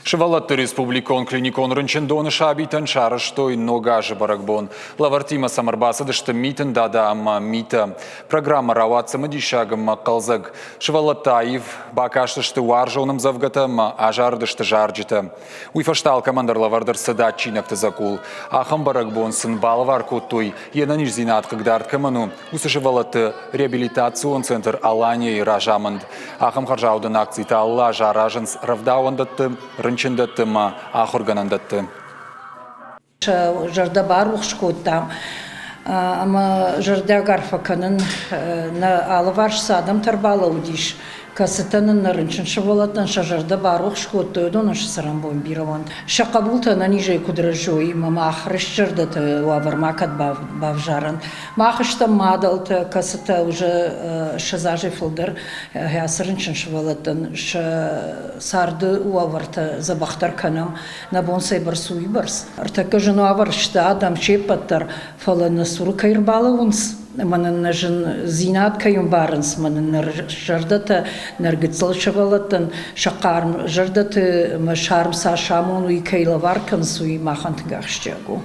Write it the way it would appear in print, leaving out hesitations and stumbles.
Шевалатты республикон клиникон рынчендоны шабитан шарыштой ногажы баракбон. Лавартима самарбаса дышты митен дада амма мита. Программа раватсамы дишагам қалзаг. Шевалаттаев бакаштышты уаржоным завгатам ажардышты жарджита. Уйфаштал командар лавардар садачинакты закул. Ахам баракбон сын балвар кутуй. Енаниш зинат кагдарт каману. Усы шевалатты реабилитацион центр Алания и Ражаманд. Ахам харжаудан акцийта Алла жаражанс равдауандатты рынчындаттыма ахорганандатты. Жарда барлық шкоттам. Ама жарда гарфаканын на алываршса адам тарбалау диш. Касытанын нарынчыншы болатын шажарда барлық шкотты өдон ашы сарам бойын бирауан. Шақабулта на ниже кудражой, мама ахрыш жардаты уавармакат бавжаран. Махышта мадалты касыта уже шазажи фылдыр ясырынчыншы болатын. Сарды уаварта забахтар канам на бонсай барсуй барс. Артака жыну аваршта адам шепаттар фаланы суры кайрбалауынс. Манын жын зинат кайым барынс, манын жардаты нергіцл шывалатын, шақарм жардаты шарм сашамуну и кайла варкан суй махантыгах штягу.